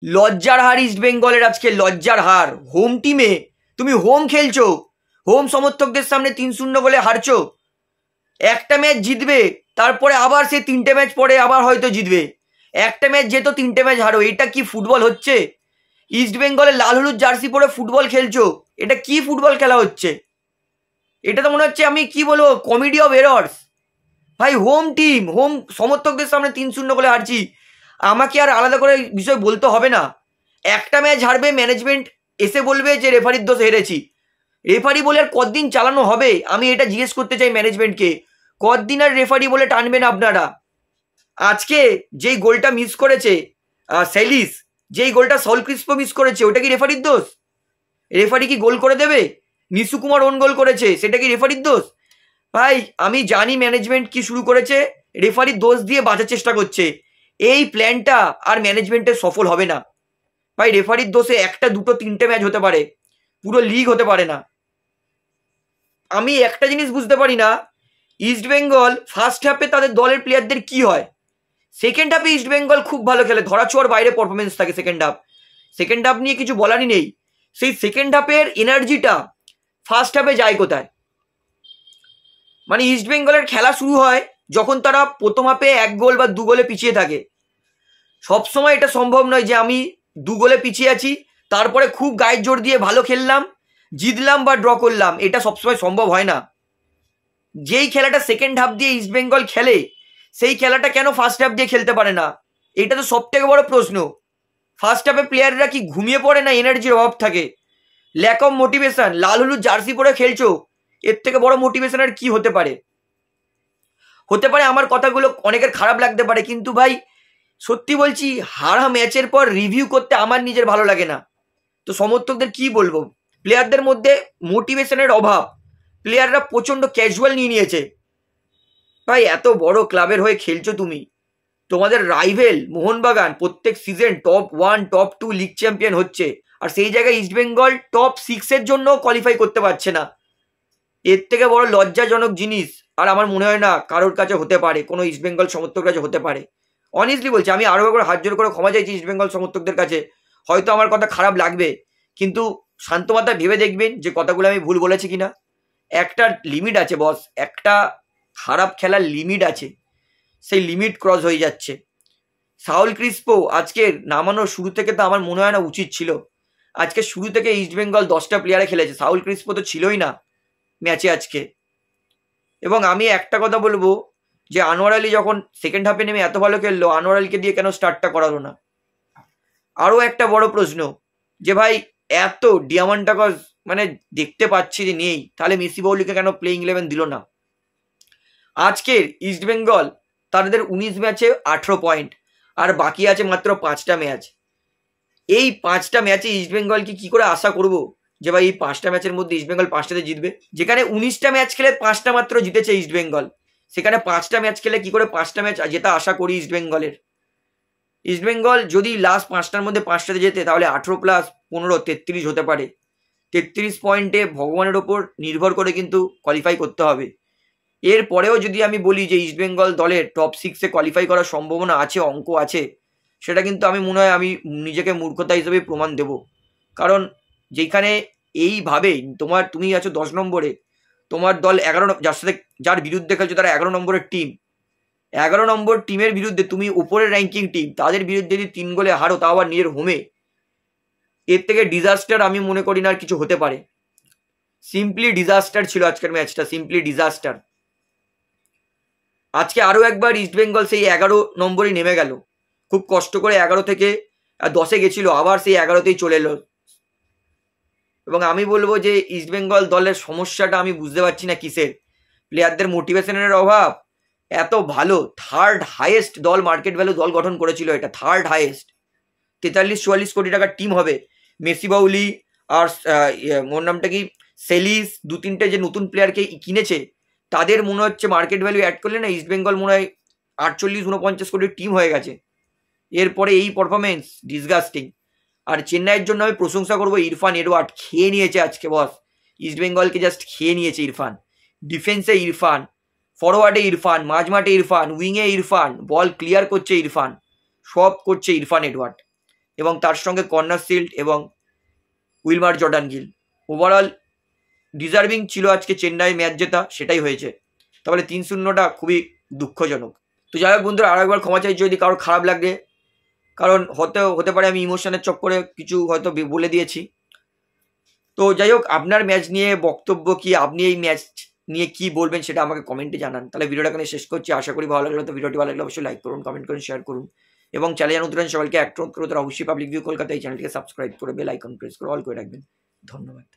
লজ্জার হার ইস্ট বেঙ্গলের, আজকে লজ্জার হার। হোম টিমে তুমি হোম খেলছো, হোম সমর্থকদের সামনে 3-0 বলে হারছো। একটা ম্যাচ জিতবে, তারপরে আবার সে 3টে ম্যাচ পরে আবার হয়তো জিতবে। একটা ম্যাচ যেত, 3টে ম্যাচ হারো। এটা কি ফুটবল হচ্ছে? ইস্ট বেঙ্গলের লাল হলুদ জার্সি পরে ফুটবল খেলছো, এটা কি ফুটবল খেলা হচ্ছে? এটা তো মনে হচ্ছে, আমি কি বলবো, কমেডি অফ এরর্স। ভাই হোম টিম, হোম সমর্থকদের সামনে 3-0 বলে হারছি, আমাকে আর আলাদা করে বিষয় বলতে হবে না। একটা ম্যাচ হারবে, ম্যানেজমেন্ট এসে বলবে যে রেফারির দোষে হেরেছি। রেফারি বলে আর কতদিন চালানো হবে? আমি এটা জিজ্ঞেস করতে চাই ম্যানেজমেন্টকে, কতদিন আর রেফারি বলে টানবেন আপনারা? আজকে যেই গোলটা মিস করেছে সেলিস, যেই গোলটা সল ক্রিস্পো মিস করেছে, ওটা কি রেফারির দোষ? রেফারি কি গোল করে দেবে? নিশু কুমার ওন গোল করেছে, সেটা কি রেফারির দোষ? ভাই আমি জানি ম্যানেজমেন্ট কি শুরু করেছে, রেফারির দোষ দিয়ে বাঁচার চেষ্টা করছে। এই প্ল্যানটা আর ম্যানেজমেন্টের সফল হবে না। ভাই রেফারির দোষে 1, 2, 3টে ম্যাচ হতে পারে, পুরো লিগ হতে পারে না। আমি একটা জিনিস বুঝতে পারি না, ইস্ট বেঙ্গল ফার্স্ট হাফে তাদের দলের প্লেয়ারদের কি হয়, সেকেন্ড হাফে ইস্ট বেঙ্গল খুব ভালো খেলে, ধরাছোঁয়ার বাইরে পারফরমেন্স থাকে সেকেন্ড হাফ নিয়ে কিছু বলারই নেই। সেই সেকেন্ড হাফের এনার্জিটা ফার্স্ট হাফে যায় কোথায়? মানে ইস্ট বেঙ্গলের খেলা শুরু হয় যখন তারা প্রথম হাফে 1 গোল বা 2 গোলে পিছিয়ে থাকে। সবসময় এটা সম্ভব নয় যে আমি 2 গোলে পিছিয়ে আছি, তারপরে খুব গায়ের জোর দিয়ে ভালো খেললাম, জিতলাম বা ড্র করলাম, এটা সবসময় সম্ভব হয় না। যেই খেলাটা সেকেন্ড হাফ দিয়ে ইস্ট বেঙ্গল খেলে, সেই খেলাটা কেন ফার্স্ট হাফ দিয়ে খেলতে পারে না? এটা তো সব থেকে বড় প্রশ্ন। ফার্স্ট হাফে প্লেয়াররা কি ঘুমিয়ে পড়ে, না এনার্জির অভাব থাকে? Lack of motivation. লাল হলুদ জার্সি পরে খেলছো, এর থেকে বড় মোটিভেশন আর কি হতে পারে? আমার কথাগুলো অনেকের খারাপ লাগতে পারে, কিন্তু ভাই সত্যি বলছি, হারা ম্যাচের পর রিভিউ করতে আমার নিজের ভালো লাগে না। তো সমর্থকদের কি বলবো, প্লেয়ারদের মধ্যে মোটিভেশনের অভাব, প্লেয়াররা প্রচন্ড ক্যাজুয়াল নিয়েছে। ভাই এত বড় ক্লাবের হয়ে খেলছো তুমি, তোমাদের রাইভেল মোহনবাগান প্রত্যেক season top 1 top 2 league champion হচ্ছে, আর সেই জায়গায় ইস্ট বেঙ্গল টপ 6-এর জন্য কোয়ালিফাই করতে পারছে না। এর থেকে বড় লজ্জাজনক জিনিস আর আমার মনে হয় না কারোর কাছে হতে পারে, কোনো ইস্ট বেঙ্গল সমর্থকের কাছে হতে পারে। অনেস্টলি বলছি, আমি আরও একবার হাত জোর করে ক্ষমা চাইছি ইস্ট বেঙ্গল সমর্থকদের কাছে। হয়তো আমার কথা খারাপ লাগবে, কিন্তু শান্ত মাথায় ভেবে দেখবেন যে কথাগুলো আমি ভুল বলেছি কিনা। একটা লিমিট আছে বস, একটা খারাপ খেলার লিমিট আছে, সেই লিমিট ক্রস হয়ে যাচ্ছে। সাউল ক্রিস্পো আজকে নামানোর শুরু থেকে তো আমার মনে হয় না উচিত ছিল। আজকে শুরু থেকে ইস্ট বেঙ্গল 10টা প্লেয়ারে খেলেছে, সাউল ক্রিস্পো তো ছিলই না ম্যাচে আজকে। এবং আমি একটা কথা বলবো, যে আনোয়ার আলী যখন সেকেন্ড হাফে নেমে এত ভালো খেললো, আনোয়ার আলীকে দিয়ে কেন স্টার্টটা করালো না? আরও একটা বড় প্রশ্ন, যে ভাই এত ডিয়ামান্টাকস মানে দেখতে পাচ্ছি যে নেই, তাহলে মেসি বাউলিকে কেন প্লেইং 11 দিল না? আজকের ইস্ট বেঙ্গল তাদের 19 ম্যাচে 18 পয়েন্ট, আর বাকি আছে মাত্র 5টা ম্যাচ। এই 5টা ম্যাচে ইস্ট বেঙ্গলকে কি করে আশা করব যে ভাই এই 5টা ম্যাচের মধ্যে ইস্ট বেঙ্গল 5টাতে জিতবে? যেখানে 19টা ম্যাচ খেলে 5টা মাত্র জিতেছে ইস্ট বেঙ্গল, সেখানে 5টা ম্যাচ খেলে কি করে 5টা ম্যাচ জেতা আশা করি ইস্ট বেঙ্গলের? ইস্ট বেঙ্গল যদি লাস্ট 5টার মধ্যে 5টাতে জেতে, তাহলে 18 + 15 33 হতে পারে। 33 পয়েন্টে ভগবানের ওপর নির্ভর করে কিন্তু কোয়ালিফাই করতে হবে। এরপরেও যদি আমি বলি যে ইস্ট বেঙ্গল দলের টপ 6-এ কোয়ালিফাই করার সম্ভাবনা আছে, অঙ্ক আছে, সেটা কিন্তু আমি মনে হয় আমি নিজেকে মূর্খতা হিসেবে প্রমাণ দেব। কারণ যেখানে এইভাবে তুমি আছো 10 নম্বরে, তোমার দল 11, যার বিরুদ্ধে খেলছো তারা 11 নম্বরের টিম, 11 নম্বর টিমের বিরুদ্ধে তুমি উপরের র্যাঙ্কিং টিম, তাদের বিরুদ্ধে যদি 3 গোলে হারো, তাও আবার নিজের হোমে, এর থেকে ডিজাস্টার আমি মনে করি না আর কিছু হতে পারে। সিম্পলি ডিজাস্টার ছিল আজকের ম্যাচটা, সিম্পলি ডিজাস্টার। আজকে আরও একবার ইস্ট বেঙ্গল সেই 11 নম্বরই নেমে গেল, খুব কষ্ট করে 11 থেকে 10-এ গেছিল, আবার সেই 11তেই চলে এলো। এবং আমি বলবো যে ইস্ট বেঙ্গল দলের সমস্যাটা আমি বুঝতে পারছি না কিসের। প্লেয়ারদের মোটিভেশনের অভাব। এত ভালো থার্ড হাইয়েস্ট দল, মার্কেট ভ্যালু দল গঠন করেছিল, এটা থার্ড হাইয়েস্ট, 43-44 কোটি টাকার টিম হবে। মেসি বাউলি আর ওর নামটা কি, সেলিস, 2-3টে যে নতুন প্লেয়ারকে কিনেছে, তাদের মনে হচ্ছে মার্কেট ভ্যালু অ্যাড করলে না ইস্ট বেঙ্গল মনে হয় 48-49 কোটির টিম হয়ে গেছে। এরপরে এই পারফরমেন্স ডিসগাস্টিং। আর চেন্নাইয়ের জন্য আমি প্রশংসা করবো, ইরফান এডওয়ার্ড খেয়ে নিয়েছে আজকে বস, ইস্ট বেঙ্গলকে জাস্ট খেয়ে নিয়েছে ইরফান। ডিফেন্সে ইরফান, ফরওয়ার্ডে ইরফান, মাঝমাঠে ইরফান, উইংয়ে ইরফান, বল ক্লিয়ার করছে ইরফান, সব করছে ইরফান এডওয়ার্ড। এবং তার সঙ্গে কর্নার শিল্ড এবং Wilmar Jordan Gill. Overall deserving ছিল আজকে চেন্নাই ম্যাচ জেতা, সেটাই হয়েছে। তাহলে 3-0টা খুবই দুঃখজনক। তো যাই হোক বন্ধুরা, আরো একবার ক্ষমা চাই যদি কারো খারাপ লাগে, কারণ হতে পারে আমি ইমোশনের চক্করে কিছু হয়তো বলে দিয়েছি। তো যাই হোক, আপনার ম্যাচ নিয়ে বক্তব্য কি, আপনি এই ম্যাচ নিয়ে কি বলবেন সেটা আমাকে কমেন্টে জানান। তাহলে ভিডিওটা এখানে শেষ করছি। আশা করি ভালো লাগলো। তো ভিডিওটি ভালো লাগলে অবশ্যই লাইক করুন, কমেন্ট করুন, শেয়ার করুন এবং চ্যানেল নতুন সবাইকে অনুরোধ করে তারা অবশ্যই পাবলিক ভিউ কলকাতা এই চ্যানেলটিকে সাবস্ক্রাইব করে বেল আইকন প্রেস করে অল করে রাখবেন। ধন্যবাদ।